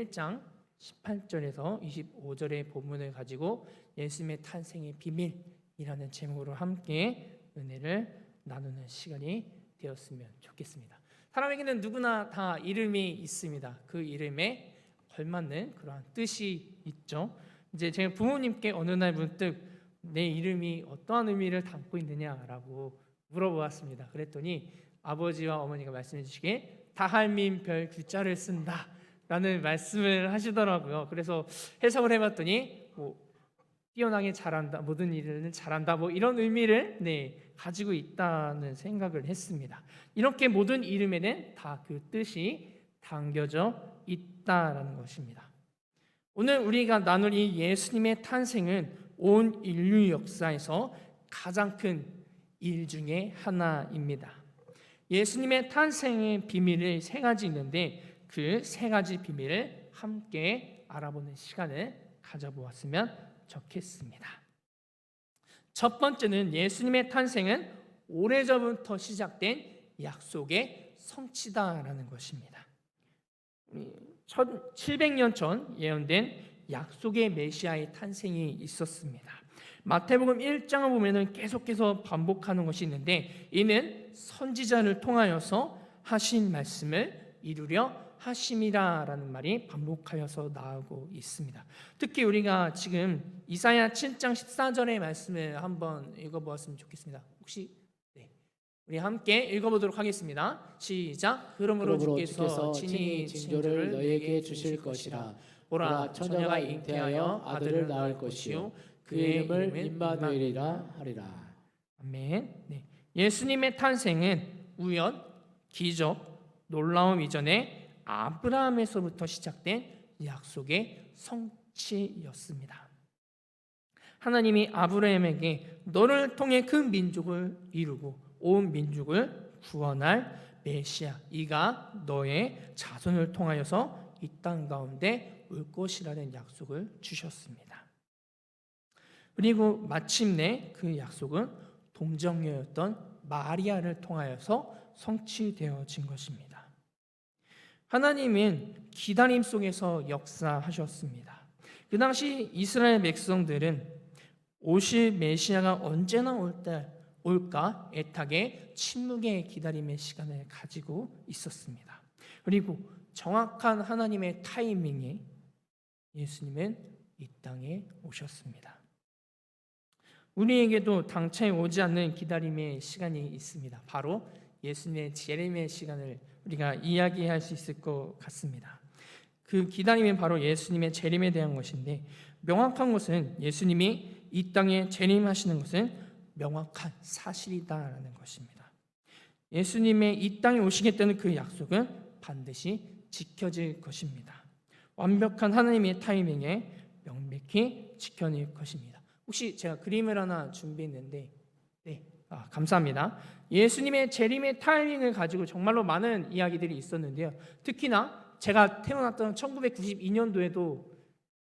1장 18절에서 25절의 본문을 가지고 예수님의 탄생의 비밀이라는 제목으로 함께 은혜를 나누는 시간이 되었으면 좋겠습니다. 사람에게는 누구나 다 이름이 있습니다. 그 이름에 걸맞는 그러한 뜻이 있죠. 이제 제가 부모님께 어느 날 문득 내 이름이 어떠한 의미를 담고 있느냐라고 물어보았습니다. 그랬더니 아버지와 어머니가 말씀해 주시기에 다할민 별 규자를 쓴다 라는 말씀을 하시더라고요. 그래서 해석을 해봤더니 뛰어나게 잘한다, 모든 일을 잘한다, 이런 의미를 가지고 있다는 생각을 했습니다. 이렇게 모든 이름에는 다 그 뜻이 담겨져 있다라는 것입니다. 오늘 우리가 나눌 이 예수님의 탄생은 온 인류 역사에서 가장 큰 일 중에 하나입니다. 예수님의 탄생의 비밀을 세 가지 있는데 그 세 가지 비밀을 함께 알아보는 시간을 가져보았으면 좋겠습니다. 첫 번째는 예수님의 탄생은 오래전부터 시작된 약속의 성취다라는 것입니다. 1700년 전 예언된 약속의 메시아의 탄생이 있었습니다. 마태복음 1장을 보면 계속해서 반복하는 것이 있는데 이는 선지자를 통하여서 하신 말씀을 이루려 하심이라라는 말이 반복하여서 나오고 있습니다. 특히 우리가 지금 이사야 7장 14절의 말씀을 한번 읽어보았으면 좋겠습니다. 혹시 우리 함께 읽어보도록 하겠습니다. 시작. 그러므로 주께서 친히 징조를 너희에게 주실 것이라. 보라, 처녀가 잉태하여 아들을 낳을 것이요 그의 이름을 임마누엘이라 하리라. 아멘. 예수님의 탄생은 우연, 기적, 놀라움 이전에 아브라함에서부터 시작된 약속의 성취였습니다. 하나님이 아브라함에게 너를 통해 그 민족을 이루고 온 민족을 구원할 메시아, 이가 너의 자손을 통하여서 이 땅 가운데 올 것이라는 약속을 주셨습니다. 그리고 마침내 그 약속은 동정녀였던 마리아를 통하여서 성취되어진 것입니다. 하나님은 기다림 속에서 역사하셨습니다. 그 당시 이스라엘 백성들은 오실 메시아가 언제나 올까 애타게 침묵의 기다림의 시간을 가지고 있었습니다. 그리고 정확한 하나님의 타이밍에 예수님은 이 땅에 오셨습니다. 우리에게도 당차에 오지 않는 기다림의 시간이 있습니다. 바로 예수님의 재림의 시간을 우리가 이야기할 수 있을 것 같습니다. 그 기다림은 바로 예수님의 재림에 대한 것인데 명확한 것은 예수님이 이 땅에 재림하시는 것은 명확한 사실이다라는 것입니다. 예수님의 이 땅에 오시겠다는 그 약속은 반드시 지켜질 것입니다. 완벽한 하나님의 타이밍에 명백히 지켜낼 것입니다. 혹시 제가 그림을 하나 준비했는데 감사합니다. 예수님의 재림의 타이밍을 가지고 정말로 많은 이야기들이 있었는데요. 특히나 제가 태어났던 1992년도에도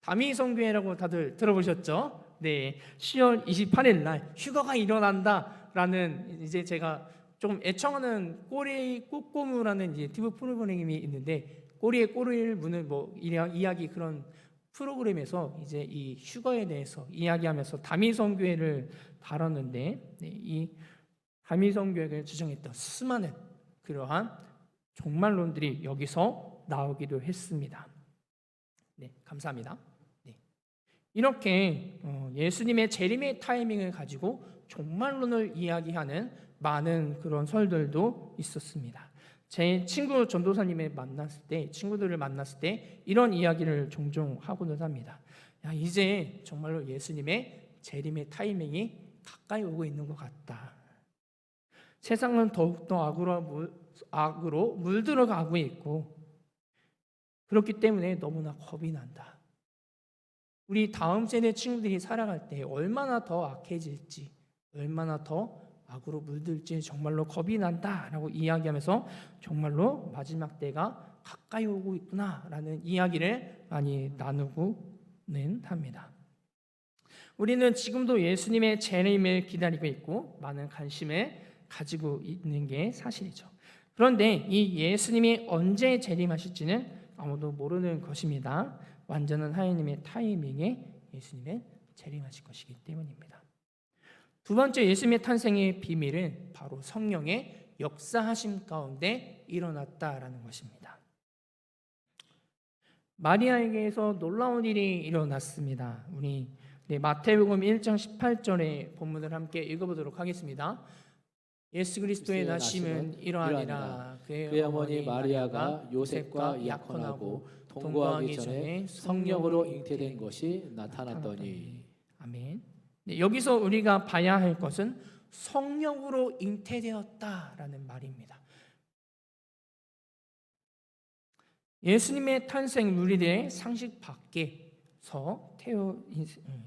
다미성교회라고 다들 들어보셨죠? 10월 28일 날 휴거가 일어난다라는 이제 제가 좀 애청하는 꼬리 꼬꼬무라는 이제 TV 프로그램이 있는데 꼬리에 꼬리를 무는 이야기 그런 프로그램에서 이제 이 휴거에 대해서 이야기하면서 다미성교회를 다뤘는데 이 다미성교회를 주장했던 수많은 그러한 종말론들이 여기서 나오기도 했습니다. 감사합니다. 이렇게 예수님의 재림의 타이밍을 가지고 종말론을 이야기하는 많은 그런 설들도 있었습니다. 제 친구들을 만났을 때 이런 이야기를 종종 하고는 합니다. 이제 정말로 예수님의 재림의 타이밍이 가까이 오고 있는 것 같다. 세상은 더욱더 악으로 물들어가고 있고 그렇기 때문에 너무나 겁이 난다. 우리 다음 세대 친구들이 살아갈 때 얼마나 더 악해질지, 얼마나 더 악으로 물들지 정말로 겁이 난다라고 이야기하면서 정말로 마지막 때가 가까이 오고 있구나라는 이야기를 많이 나누고는 합니다. 우리는 지금도 예수님의 재림을 기다리고 있고 많은 관심을 가지고 있는 게 사실이죠. 그런데 이 예수님이 언제 재림하실지는 아무도 모르는 것입니다. 완전한 하나님의 타이밍에 예수님은 재림하실 것이기 때문입니다. 두 번째 예수님의 탄생의 비밀은 바로 성령의 역사하심 가운데 일어났다라는 것입니다. 마리아에게서 놀라운 일이 일어났습니다. 우리 마태복음 1장 18절의 본문을 함께 읽어보도록 하겠습니다. 예수 그리스도의 나심은 이러하니라. 그의 어머니 마리아가 요셉과 약혼하고 동거하기 전에 성령으로 잉태된 것이 나타났더니. 아멘. 여기서 우리가 봐야 할 것은 성령으로 잉태되었다라는 말입니다. 예수님의 탄생 우리들의 상식 밖에서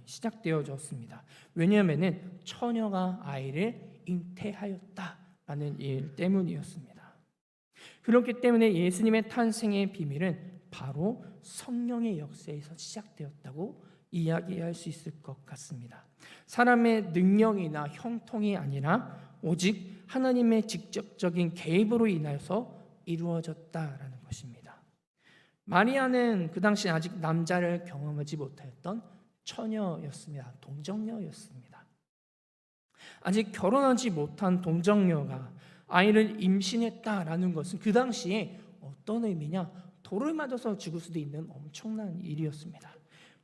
시작되어졌습니다. 왜냐하면 처녀가 아이를 잉태하였다라는 일 때문이었습니다. 그렇기 때문에 예수님의 탄생의 비밀은 바로 성령의 역사에서 시작되었다고 이야기할 수 있을 것 같습니다. 사람의 능력이나 형통이 아니라 오직 하나님의 직접적인 개입으로 인하여서 이루어졌다라는 것입니다. 마리아는 그 당시 아직 남자를 경험하지 못하였던 처녀였습니다. 동정녀였습니다. 아직 결혼하지 못한 동정녀가 아이를 임신했다라는 것은 그 당시에 어떤 의미냐? 돌을 맞아서 죽을 수도 있는 엄청난 일이었습니다.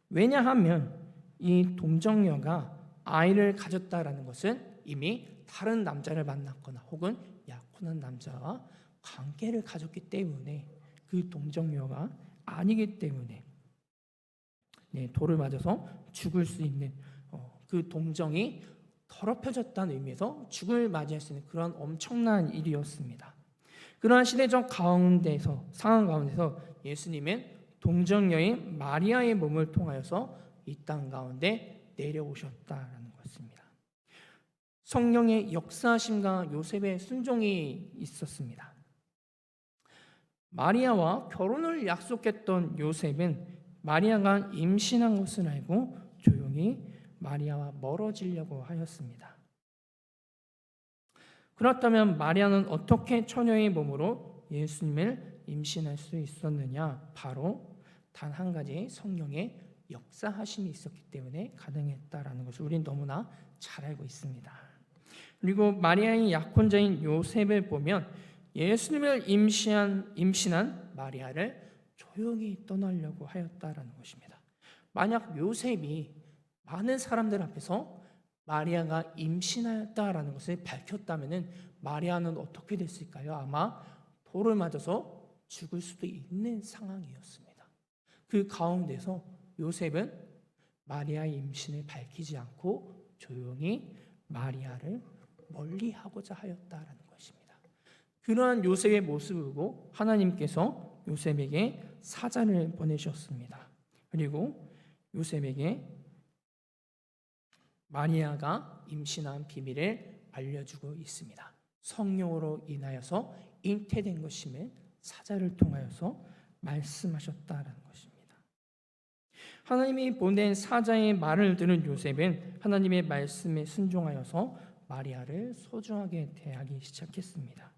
왜냐하면 이 동정녀가 아이를 가졌다라는 것은 이미 다른 남자를 만났거나 혹은 약혼한 남자와 관계를 가졌기 때문에 그 동정녀가 아니기 때문에 돌을 맞아서 죽을 수 있는 그 동정이 더럽혀졌다는 의미에서 죽을 맞이할 수 있는 그런 엄청난 일이었습니다. 그러한 시대적 상황 가운데서 예수님은 동정녀인 마리아의 몸을 통하여서 이 땅 가운데 내려오셨다라는 것입니다. 성령의 역사하심과 요셉의 순종이 있었습니다. 마리아와 결혼을 약속했던 요셉은 마리아가 임신한 것을 알고 조용히 마리아와 멀어지려고 하였습니다. 그렇다면 마리아는 어떻게 처녀의 몸으로 예수님을 임신할 수 있었느냐? 바로 단 한 가지 성령의 역사하심이 있었기 때문에 가능했다라는 것을 우리는 너무나 잘 알고 있습니다. 그리고 마리아의 약혼자인 요셉을 보면 예수님을 임신한 마리아를 조용히 떠나려고 하였다라는 것입니다. 만약 요셉이 많은 사람들 앞에서 마리아가 임신하였다라는 것을 밝혔다면 마리아는 어떻게 됐을까요? 아마 돌을 맞아서 죽을 수도 있는 상황이었습니다. 그 가운데서 요셉은 마리아의 임신을 밝히지 않고 조용히 마리아를 멀리하고자 하였다라는 것입니다. 그러한 요셉의 모습을 보고 하나님께서 요셉에게 사자를 보내셨습니다. 그리고 요셉에게 마리아가 임신한 비밀을 알려주고 있습니다. 성령으로 인하여서 잉태된 것임을 사자를 통하여서 말씀하셨다라는 것입니다. 하나님이 보낸 사자의 말을 들은 요셉은 하나님의 말씀에 순종하여서 마리아를 소중하게 대하기 시작했습니다.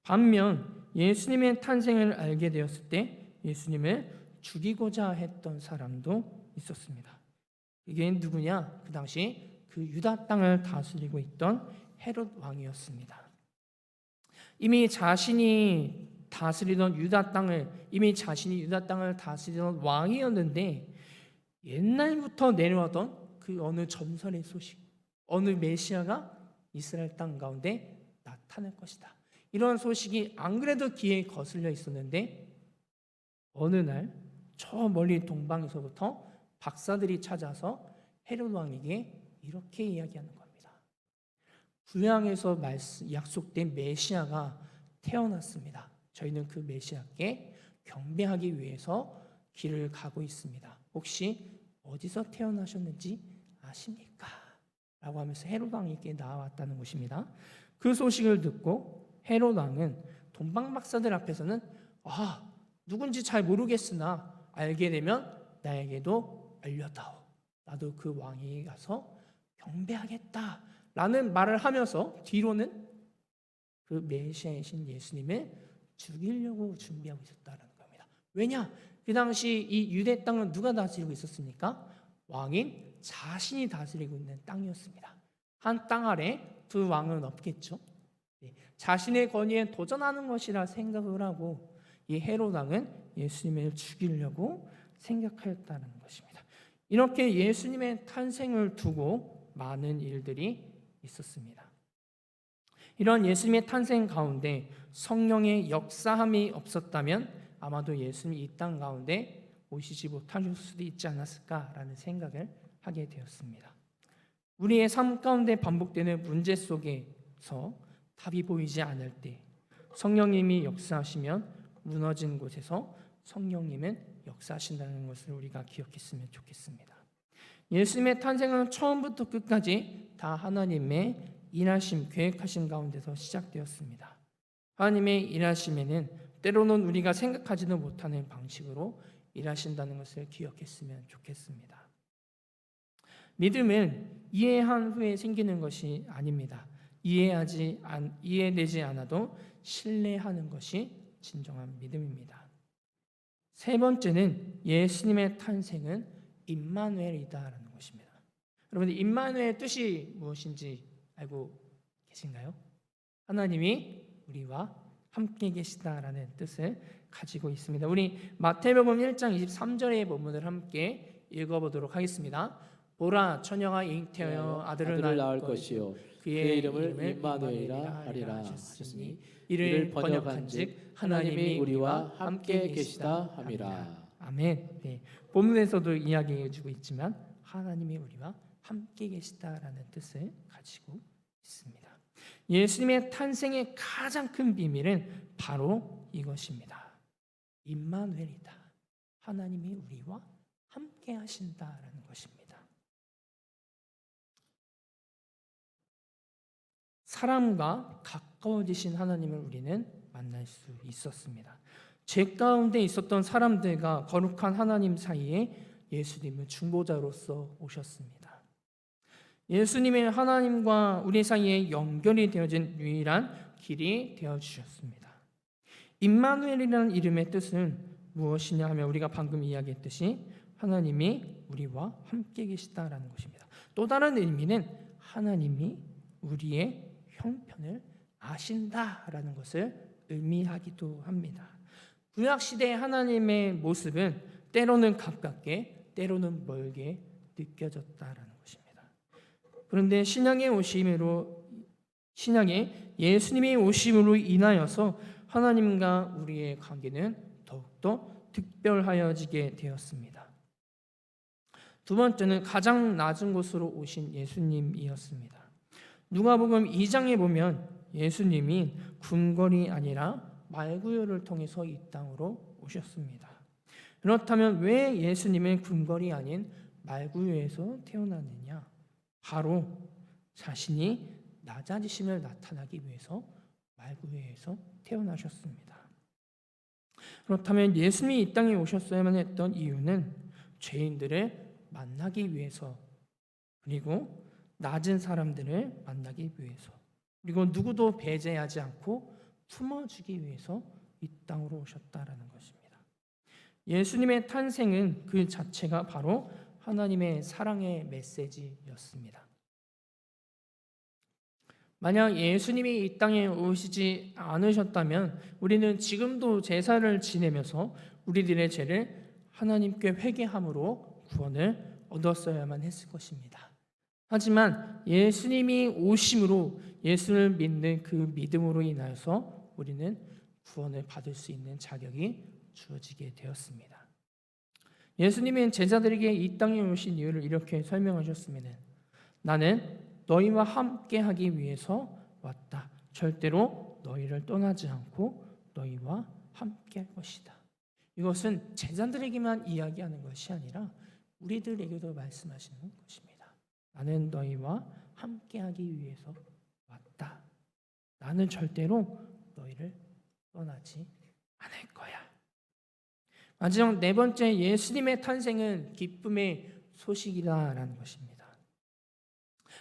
반면 예수님의 탄생을 알게 되었을 때 예수님을 죽이고자 했던 사람도 있었습니다. 이게 누구냐? 그 당시 그 유다 땅을 다스리고 있던 헤롯 왕이었습니다. 이미 자신이 유다 땅을 다스리던 왕이었는데 옛날부터 내려왔던 그 어느 전설의 소식, 어느 메시아가 이스라엘 땅 가운데 나타날 것이다. 이런 소식이 안 그래도 귀에 거슬려 있었는데 어느 날 저 멀리 동방에서부터 박사들이 찾아서 헤롯 왕에게 이렇게 이야기하는 겁니다. 구약에서 약속된 메시아가 태어났습니다. 저희는 그 메시아께 경배하기 위해서 길을 가고 있습니다. 혹시 어디서 태어나셨는지 아십니까? 라고 하면서 헤롯 왕에게 나왔다는 것입니다. 그 소식을 듣고 헤롯 왕은 동방 박사들 앞에서는 누군지 잘 모르겠으나 알게 되면 나에게도 알려다오. 나도 그 왕에게 가서 경배하겠다라는 말을 하면서 뒤로는 그 메시아이신 예수님을 죽이려고 준비하고 있었다는 겁니다. 왜냐? 그 당시 이 유대 땅은 누가 다스리고 있었습니까? 왕인 자신이 다스리고 있는 땅이었습니다. 한 땅 아래 두 왕은 없겠죠. 자신의 권위에 도전하는 것이라 생각을 하고 이 헤롯 왕은 예수님을 죽이려고 생각하였다는 것입니다. 이렇게 예수님의 탄생을 두고 많은 일들이 있었습니다. 이런 예수님의 탄생 가운데 성령의 역사함이 없었다면 아마도 예수님이 이 땅 가운데 오시지 못하실 수도 있지 않았을까라는 생각을 하게 되었습니다. 우리의 삶 가운데 반복되는 문제 속에서 답이 보이지 않을 때 성령님이 역사하시면 무너진 곳에서 성령님은 역사하신다는 것을 우리가 기억했으면 좋겠습니다. 예수님의 탄생은 처음부터 끝까지 다 하나님의 일하심, 계획하심 가운데서 시작되었습니다. 하나님의 일하심에는 때로는 우리가 생각하지도 못하는 방식으로 일하신다는 것을 기억했으면 좋겠습니다. 믿음은 이해한 후에 생기는 것이 아닙니다. 이해되지 않아도 신뢰하는 것이 진정한 믿음입니다. 세 번째는 예수님의 탄생은 임마누엘이다라는 것입니다. 여러분들 임마누엘의 뜻이 무엇인지 알고 계신가요? 하나님이 우리와 함께 계시다라는 뜻을 가지고 있습니다. 우리 마태복음 1장 23절의 본문을 함께 읽어보도록 하겠습니다. 보라, 처녀가 잉태하여 아들을 낳을 것이요 그의 이름을 임마누엘이라 하리라 하셨으니 이를 번역한즉 하나님이 우리와 함께 계시다 함이라. 아멘. 네. 본문에서도 이야기해주고 있지만 하나님이 우리와 함께 계시다라는 뜻을 가지고 있습니다. 예수님의 탄생의 가장 큰 비밀은 바로 이것입니다. 임마누엘이다. 하나님이 우리와 함께 하신다라는 것입니다. 사람과 가까워지신 하나님을 우리는 만날 수 있었습니다. 죄 가운데 있었던 사람들과 거룩한 하나님 사이에 예수님은 중보자로서 오셨습니다. 예수님의 하나님과 우리 사이에 연결이 되어진 유일한 길이 되어주셨습니다. 임마누엘이라는 이름의 뜻은 무엇이냐 하면 우리가 방금 이야기했듯이 하나님이 우리와 함께 계시다라는 것입니다. 또 다른 의미는 하나님이 우리의 형편을 아신다라는 것을 의미하기도 합니다. 구약시대의 하나님의 모습은 때로는 가깝게 때로는 멀게 느껴졌다라는 것입니다. 그런데 신약의 예수님의 오심으로 인하여서 하나님과 우리의 관계는 더욱더 특별하여지게 되었습니다. 두 번째는 가장 낮은 곳으로 오신 예수님이었습니다. 누가복음 2장에 보면 예수님이 궁궐이 아니라 말구유를 통해서 이 땅으로 오셨습니다. 그렇다면 왜 예수님은 궁궐이 아닌 말구유에서 태어났느냐? 바로 자신이 낮아지심을 나타나기 위해서 말구유에서 태어나셨습니다. 그렇다면 예수님이 이 땅에 오셨어야만 했던 이유는 죄인들을 만나기 위해서, 그리고 낮은 사람들을 만나기 위해서, 그리고 누구도 배제하지 않고 품어주기 위해서 이 땅으로 오셨다라는 것입니다. 예수님의 탄생은 그 자체가 바로 하나님의 사랑의 메시지였습니다. 만약 예수님이 이 땅에 오시지 않으셨다면 우리는 지금도 제사를 지내면서 우리들의 죄를 하나님께 회개함으로 구원을 얻었어야만 했을 것입니다. 하지만 예수님이 오심으로 예수를 믿는 그 믿음으로 인하여서 우리는 구원을 받을 수 있는 자격이 주어지게 되었습니다. 예수님은 제자들에게 이 땅에 오신 이유를 이렇게 설명하셨습니다. 나는 너희와 함께 하기 위해서 왔다. 절대로 너희를 떠나지 않고 너희와 함께 할 것이다. 이것은 제자들에게만 이야기하는 것이 아니라 우리들에게도 말씀하시는 것입니다. 나는 너희와 함께 하기 위해서 왔다. 나는 절대로 너희를 떠나지 않을 거야. 마지막 네 번째, 예수님의 탄생은 기쁨의 소식이다라는 것입니다.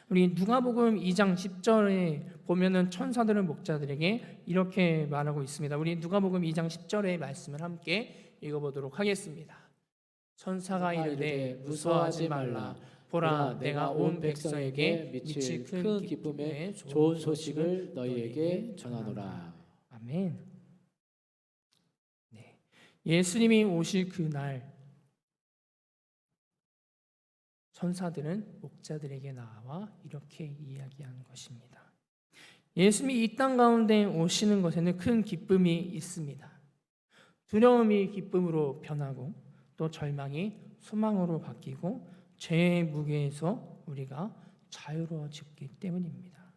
우리 누가복음 2장 10절에 보면은 천사들은 목자들에게 이렇게 말하고 있습니다. 우리 누가복음 2장 10절의 말씀을 함께 읽어보도록 하겠습니다. 천사가 천사가 이르되 이르되 무서워하지 말라. 보라, 내가 온 백성에게 미칠 큰 기쁨의 좋은 소식을 너희에게 전하노라. 아멘. 네. 예수님이 오실 그날 천사들은 목자들에게 나와 이렇게 이야기하는 것입니다. 예수님이 이 땅 가운데 오시는 것에는 큰 기쁨이 있습니다. 두려움이 기쁨으로 변하고 또 절망이 소망으로 바뀌고 죄의 무게에서 우리가 자유로워지기 때문입니다.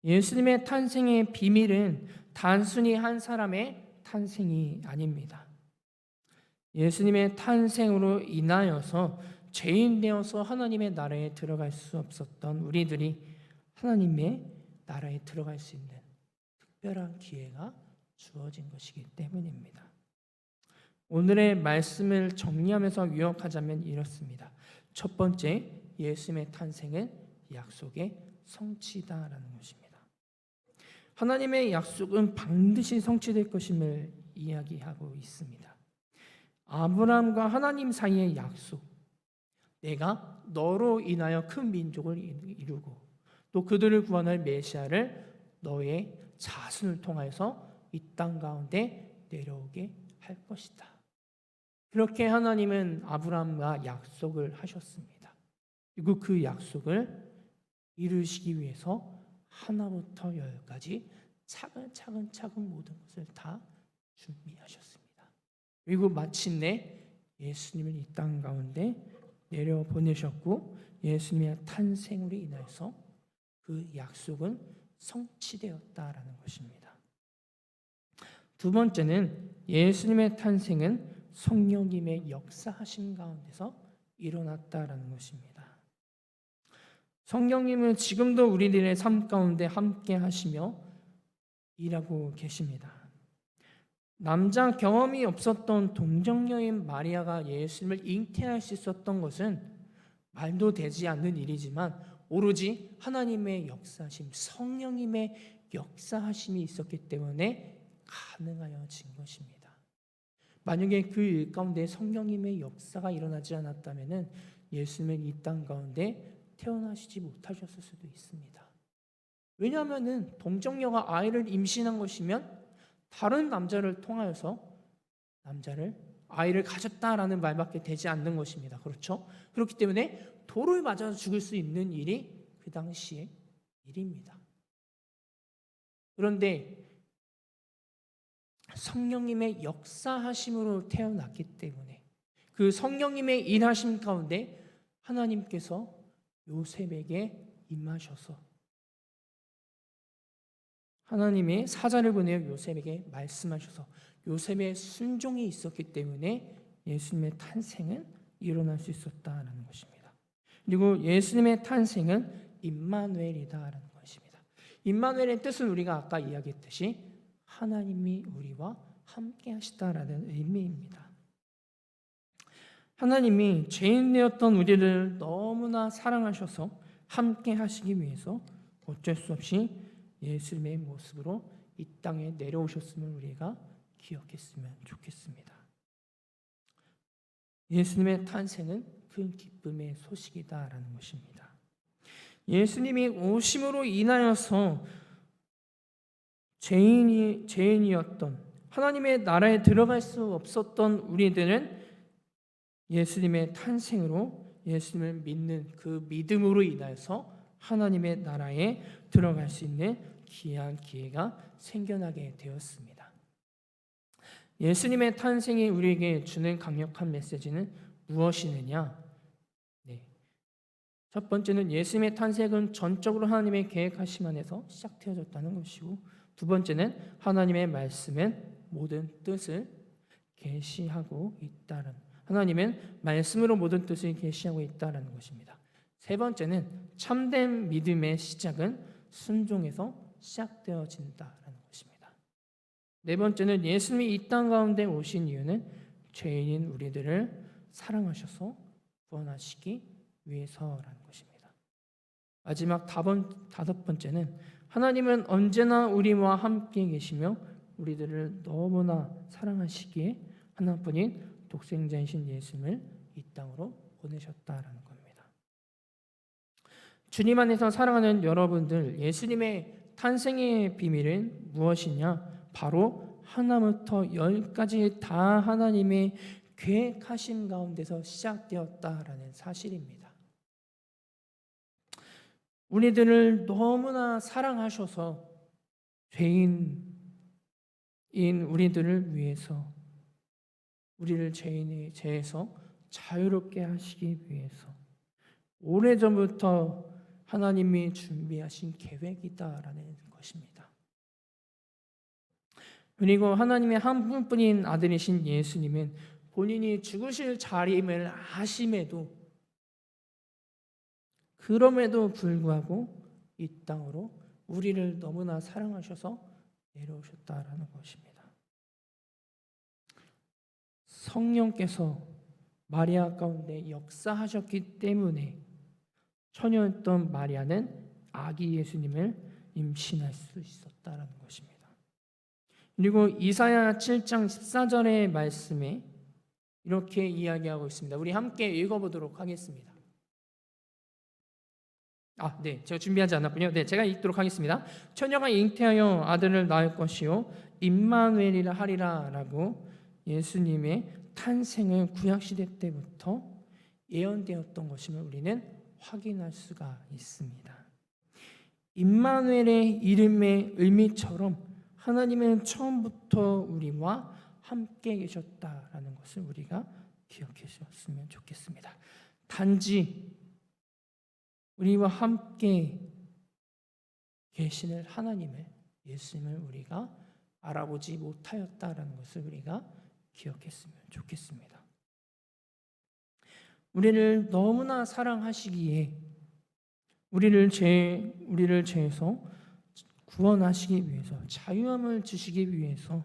예수님의 탄생의 비밀은 단순히 한 사람의 탄생이 아닙니다. 예수님의 탄생으로 인하여서 죄인 되어서 하나님의 나라에 들어갈 수 없었던 우리들이 하나님의 나라에 들어갈 수 있는 특별한 기회가 주어진 것이기 때문입니다. 오늘의 말씀을 정리하면서 요약하자면 이렇습니다. 첫 번째, 예수님의 탄생은 약속의 성취다라는 것입니다. 하나님의 약속은 반드시 성취될 것임을 이야기하고 있습니다. 아브라함과 하나님 사이의 약속, 내가 너로 인하여 큰 민족을 이루고 또 그들을 구원할 메시아를 너의 자손을 통하여서 이 땅 가운데 내려오게 할 것이다. 그렇게 하나님은 아브라함과 약속을 하셨습니다. 그리고 그 약속을 이루시기 위해서 하나부터 열까지 차근차근 모든 것을 다 준비하셨습니다. 그리고 마침내 예수님을 이 땅 가운데 내려 보내셨고 예수님의 탄생으로 인해서 그 약속은 성취되었다라는 것입니다. 두 번째는 예수님의 탄생은 성령님의 역사하심 가운데서 일어났다라는 것입니다. 성령님은 지금도 우리들의 삶 가운데 함께 하시며 일하고 계십니다. 남자 경험이 없었던 동정녀인 마리아가 예수님을 잉태할 수 있었던 것은 말도 되지 않는 일이지만 오로지 하나님의 역사하심, 성령님의 역사하심이 있었기 때문에 가능하여진 것입니다. 만약에 그 일 가운데 성령님의 역사가 일어나지 않았다면 예수님은 이 땅 가운데 태어나시지 못하셨을 수도 있습니다. 왜냐하면 동정녀가 아이를 임신한 것이면 다른 남자를 통하여서 아이를 가졌다라는 말밖에 되지 않는 것입니다. 그렇죠? 그렇기 때문에 돌을 맞아서 죽을 수 있는 일이 그 당시의 일입니다. 그런데 성령님의 역사하심으로 태어났기 때문에 그 성령님의 일하심 가운데 하나님께서 요셉에게 임하셔서 하나님의 사자를 보내어 요셉에게 말씀하셔서 요셉의 순종이 있었기 때문에 예수님의 탄생은 일어날 수 있었다라는 것입니다. 그리고 예수님의 탄생은 임마누엘이다라는 것입니다. 임마누엘의 뜻은 우리가 아까 이야기했듯이 하나님이 우리와 함께 하시다라는 의미입니다. 하나님이 죄인 되었던 우리를 너무나 사랑하셔서 함께 하시기 위해서 어쩔 수 없이 예수님의 모습으로 이 땅에 내려오셨음을 우리가 기억했으면 좋겠습니다. 예수님의 탄생은 큰 기쁨의 소식이다라는 것입니다. 예수님이 오심으로 인하여서 죄인이었던 하나님의 나라에 들어갈 수 없었던 우리들은 예수님의 탄생으로 예수님을 믿는 그 믿음으로 인하여서 하나님의 나라에 들어갈 수 있는 귀한 기회가 생겨나게 되었습니다. 예수님의 탄생이 우리에게 주는 강력한 메시지는 무엇이느냐? 첫 번째는 예수님의 탄생은 전적으로 하나님의 계획하심 안에서 시작되어졌다는 것이고, 두 번째는 하나님의 말씀은 모든 뜻을 계시하고 있다는, 하나님은 말씀으로 모든 뜻을 계시하고 있다는 것입니다. 세 번째는 참된 믿음의 시작은 순종에서 시작되어진다는 것입니다. 네 번째는 예수님이 이 땅 가운데 오신 이유는 죄인인 우리들을 사랑하셔서 구원하시기 위해서라는 것입니다. 마지막 다섯 번째는 하나님은 언제나 우리와 함께 계시며 우리들을 너무나 사랑하시기에 하나뿐인 독생자이신 예수님을 이 땅으로 보내셨다라는 겁니다. 주님 안에서 사랑하는 여러분들, 예수님의 탄생의 비밀은 무엇이냐? 바로 하나부터 열까지 다 하나님의 계획하심 가운데서 시작되었다라는 사실입니다. 우리들을 너무나 사랑하셔서 죄인인 우리들을 위해서, 우리를 죄인의 죄에서 자유롭게 하시기 위해서 오래전부터 하나님이 준비하신 계획이다라는 것입니다. 그리고 하나님의 한 분뿐인 아들이신 예수님은 본인이 죽으실 자리임을 아심에도, 그럼에도 불구하고 이 땅으로 우리를 너무나 사랑하셔서 내려오셨다라는 것입니다. 성령께서 마리아 가운데 역사하셨기 때문에 처녀였던 마리아는 아기 예수님을 임신할 수 있었다라는 것입니다. 그리고 이사야 7장 14절의 말씀에 이렇게 이야기하고 있습니다. 우리 함께 읽어보도록 하겠습니다. 네, 제가 준비하지 않았군요. 네, 제가 읽도록 하겠습니다. 처녀가 잉태하여 아들을 낳을 것이요 임마누엘이라 하리라라고 예수님의 탄생을 구약시대 때부터 예언되었던 것임을 우리는 확인할 수가 있습니다. 임마누엘의 이름의 의미처럼 하나님은 처음부터 우리와 함께 계셨다라는 것을 우리가 기억해 주셨으면 좋겠습니다. 단지 우리와 함께 계시는 하나님을, 예수님을 우리가 알아보지 못하였다라는 것을 우리가 기억했으면 좋겠습니다. 우리를 너무나 사랑하시기에 우리를 죄에서 구원하시기 위해서, 자유함을 주시기 위해서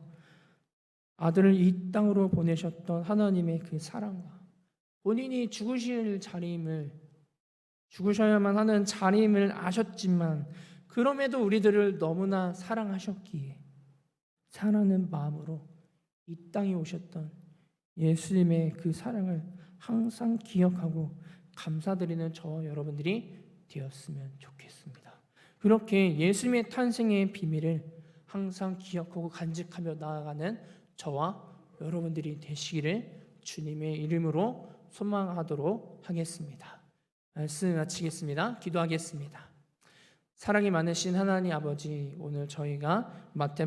아들을 이 땅으로 보내셨던 하나님의 그 사랑과 본인이 죽으셔야만 하는 자리임을 아셨지만 그럼에도 우리들을 너무나 사랑하셨기에 사랑하는 마음으로 이 땅에 오셨던 예수님의 그 사랑을 항상 기억하고 감사드리는 저와 여러분들이 되었으면 좋겠습니다. 그렇게 예수님의 탄생의 비밀을 항상 기억하고 간직하며 나아가는 저와 여러분들이 되시기를 주님의 이름으로 소망하도록 하겠습니다. 말씀 마치겠습니다. 기도하겠습니다. 사랑이 많으신 하나님 아버지, 오늘 저희가 마태